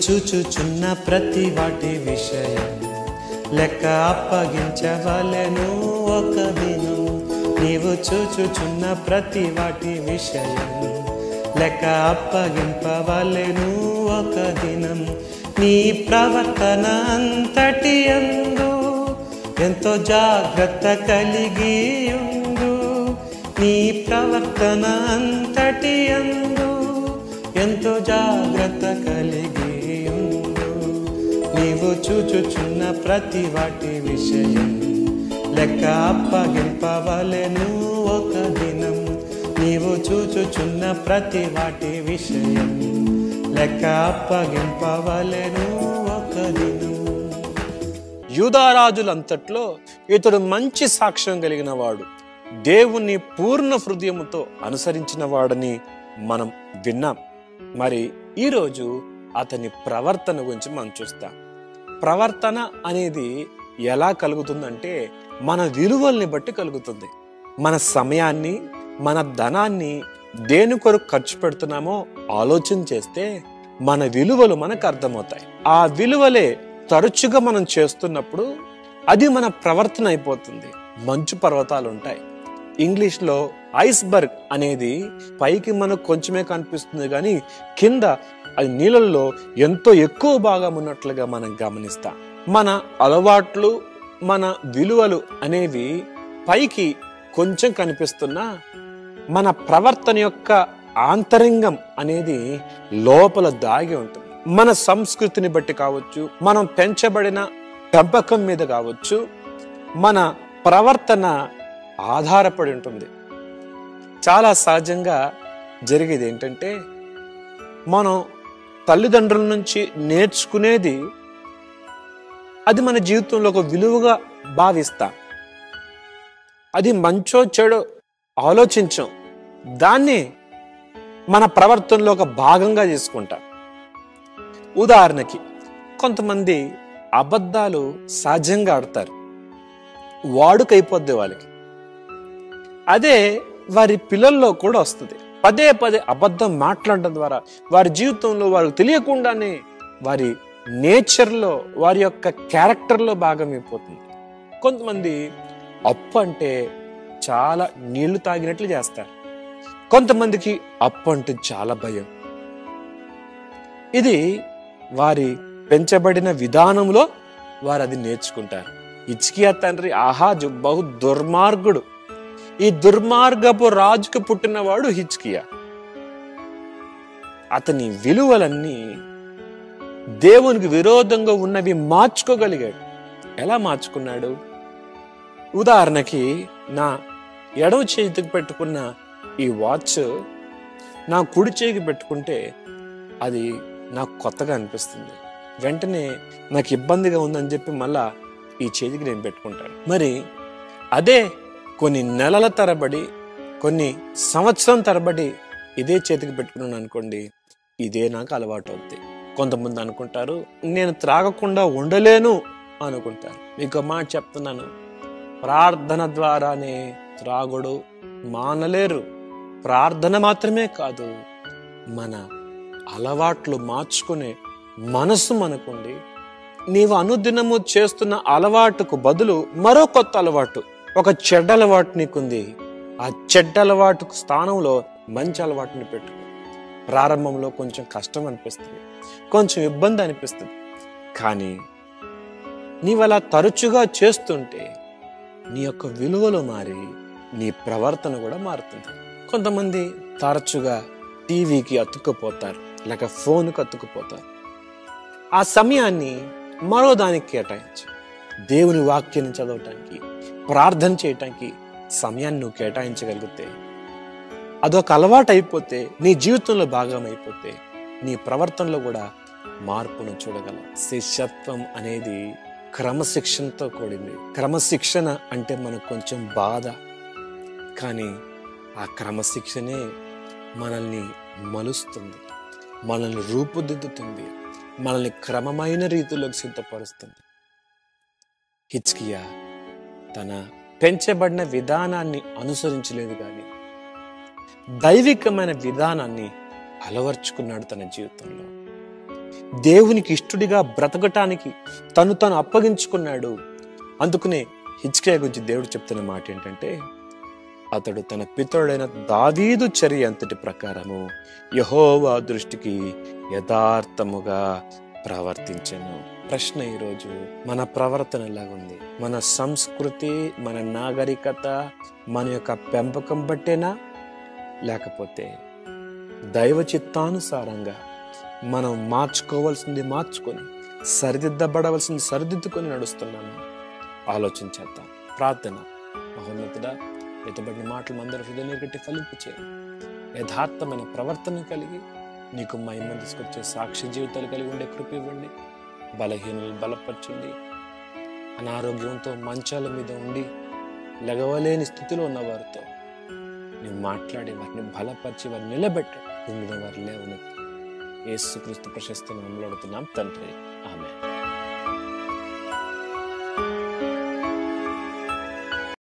చూచుచున్న ప్రతి వాటి విషయం లెక్క అప్పగించవలెను ఒక దినం. నీవు చూచుచున్న ప్రతి వాటి విషయం లెక్క అప్పగింపవలెను ఒక దినం. నీ ప్రవర్తన అంతటి యందు ఎంతో జాగ్రత్త కలిగి ఉండు. నీ ప్రవర్తన అంతటి యందు ఎంతో జాగ్రత్త కలిగి ఉండు. నీవు చూచుచున్న ప్రతి వాటి విషయం లెక్క అప్పగింపవలెను ఒక దినం. నీవు చూచుచున్న ప్రతి వాటి విషయం లెక్క అప్పగింపవలెను ఒక దినం. యూదారాజులంతట్లో ఇతడు మంచి సాక్ష్యం కలిగిన వాడు, దేవుణ్ణి పూర్ణ హృదయముతో అనుసరించిన వాడని మనం విన్నాం. మరి ఈరోజు అతని ప్రవర్తన గురించి మనం చూస్తాం. ప్రవర్తన అనేది ఎలా కలుగుతుందంటే మన విలువల్ని బట్టి కలుగుతుంది. మన సమయాన్ని, మన ధనాన్ని దేని కొరకు ఖర్చు పెడుతున్నామో ఆలోచన చేస్తే మన విలువలు మనకు అర్థమవుతాయి. ఆ విలువలే తరచుగా మనం చేస్తున్నప్పుడు అది మన ప్రవర్తన అయిపోతుంది. మంచు పర్వతాలు ఉంటాయి. ఇంగ్లీష్లో ఐస్బర్గ్ అనేది పైకి మనకు కొంచెమే కనిపిస్తుంది, కానీ కింద అది నీళ్ళల్లో ఎంతో ఎక్కువ భాగం ఉన్నట్లుగా మనం గమనిస్తాం. మన అలవాట్లు, మన విలువలు అనేవి పైకి కొంచెం కనిపిస్తున్నా మన ప్రవర్తన యొక్క ఆంతరంగం అనేది లోపల దాగి ఉంటుంది. మన సంస్కృతిని బట్టి కావచ్చు, మనం పెంచబడిన పెంపకం మీద కావచ్చు, మన ప్రవర్తన ఆధారపడి ఉంటుంది. చాలా సహజంగా జరిగేది ఏంటంటే మనం తల్లిదండ్రుల నుంచి నేర్చుకునేది అది మన జీవితంలో ఒక విలువగా భావిస్తాం. అది మంచో చెడో ఆలోచించం, దాన్ని మన ప్రవర్తనలో ఒక భాగంగా తీసుకుంటాం. ఉదాహరణకి కొంతమంది అబద్ధాలు సహజంగా ఆడతారు, వాడుకైపోద్ది వాళ్ళకి. అదే వారి పిల్లల్లో కూడా వస్తుంది. పదే పదే అబద్ధం మాట్లాడడం ద్వారా వారి జీవితంలో వారికి తెలియకుండానే వారి నేచర్లో, వారి యొక్క క్యారెక్టర్లో భాగమైపోతుంది. కొంతమంది అప్పు అంటే చాలా నీళ్లు తాగినట్లు చేస్తారు. కొంతమందికి అప్పు అంటే చాలా భయం. ఇది వారి పెంచబడిన విధానంలో వారు అది నేర్చుకుంటారు. హిజ్కియా తండ్రి బహు దుర్మార్గుడు. ఈ దుర్మార్గపు రాజుకు పుట్టినవాడు హిజ్కియా. అతని విలువలన్నీ దేవునికి విరోధంగా ఉన్నవి మార్చుకోగలిగాడు. ఎలా మార్చుకున్నాడు? ఉదాహరణకి నా ఎడవ చేతికి పెట్టుకున్న ఈ వాచ్ నా కుడి చేతికి పెట్టుకుంటే అది నాకు కొత్తగా అనిపిస్తుంది. వెంటనే నాకు ఇబ్బందిగా ఉందని చెప్పి మళ్ళా ఈ చేతికి నేను పెట్టుకుంటాను. మరి అదే కొన్ని నెలల తరబడి, కొన్ని సంవత్సరం తరబడి ఇదే చేతికి పెట్టుకున్నాను అనుకోండి, ఇదే నాకు అలవాటు అవుతుంది. కొంతమంది అనుకుంటారు నేను త్రాగకుండా ఉండలేను అనుకుంటారు. మీకు మాట చెప్తున్నాను, ప్రార్థన ద్వారానే త్రాగుడు మానలేరు. ప్రార్థన మాత్రమే కాదు, మన అలవాట్లు మార్చుకునే మనసు మనకుండి నీవు అనుదినము చేస్తున్న అలవాటుకు బదులు మరో కొత్త అలవాటు, ఒక చెడ్డ అలవాటు నీకుంది, ఆ చెడ్డ అలవాటుకు స్థానంలో మంచి అలవాటుని పెట్టుకో. ప్రారంభంలో కొంచెం కష్టం అనిపిస్తుంది, కొంచెం ఇబ్బంది అనిపిస్తుంది, కానీ నీవు అలా తరచుగా చేస్తుంటే నీ యొక్క విలువలు మారి నీ ప్రవర్తన కూడా మారుతుంది. కొంతమంది తరచుగా టీవీకి అతుక్కుపోతారు, లేక ఫోన్కి అతుక్కుపోతారు. ఆ సమయాన్ని మరో దానికి కేటాయించు. దేవుని వాక్యాన్ని చదవటానికి, ప్రార్థన చేయటానికి సమయాన్ని నువ్వు కేటాయించగలిగితే, అదొక అలవాటు అయిపోతే, నీ జీవితంలో భాగం అయిపోతే, నీ ప్రవర్తనలో కూడా మార్పును చూడగలవు. శిష్యత్వం అనేది క్రమశిక్షణతో కూడింది. క్రమశిక్షణ అంటే మనకు కొంచెం బాధ, కానీ ఆ క్రమశిక్షణే మనల్ని మలుస్తుంది, మనల్ని రూపుదిద్దుతుంది, మనల్ని క్రమమైన రీతిలోకి సిద్ధపరుస్తుంది. హిజ్కియా తన పెంచబడిన విధానాన్ని అనుసరించలేదు, కానీ దైవికమైన విధానాన్ని అలవర్చుకున్నాడు తన జీవితంలో. దేవునికి ఇష్టడిగా బ్రతకటానికి తను అప్పగించుకున్నాడు. అందుకనే హిజ్కియా గురించి దేవుడు చెప్తున్న మాట ఏంటంటే, అతడు తన పితరుడైన దావీదు చర్య అంతటి ప్రకారము యెహోవా దృష్టికి యథార్థముగా ప్రవర్తించెను. ప్రశ్న ఈరోజు, మన ప్రవర్తన ఎలాగుంది? మన సంస్కృతి, మన నాగరికత, మన యొక్క పెంపకం బట్టేనా, లేకపోతే దైవ చిత్తానుసారంగా మనం మార్చుకోవాల్సింది మార్చుకొని, సరిదిద్దబడవలసింది సరిదిద్దుకొని నడుస్తున్నాము? ఆలోచించేద్దాం. ప్రార్థన. మహోన్నతుడా, ఎత్తబడిన మాటలు అందరూ హృదయం గట్టి ఫలింపు చేయండి. యథార్థమైన ప్రవర్తన కలిగి నీకు మహిమ తీసుకొచ్చే సాక్షి జీవితాలు కలిగి ఉండే కృప ఇవ్వండి. బలహీనలు బలపరచండి. అనారోగ్యంతో మంచాల మీద ఉండి లెగవలేని స్థితిలో ఉన్న వారితో నువ్వు మాట్లాడి వారిని బలపరిచి వారిని నిలబెట్టండి. ఉండిన వారు లేవనెత్తి యేసుక్రీస్తు ప్రశస్త నామములో అడుగుతున్నాం తండ్రి, ఆమేన్.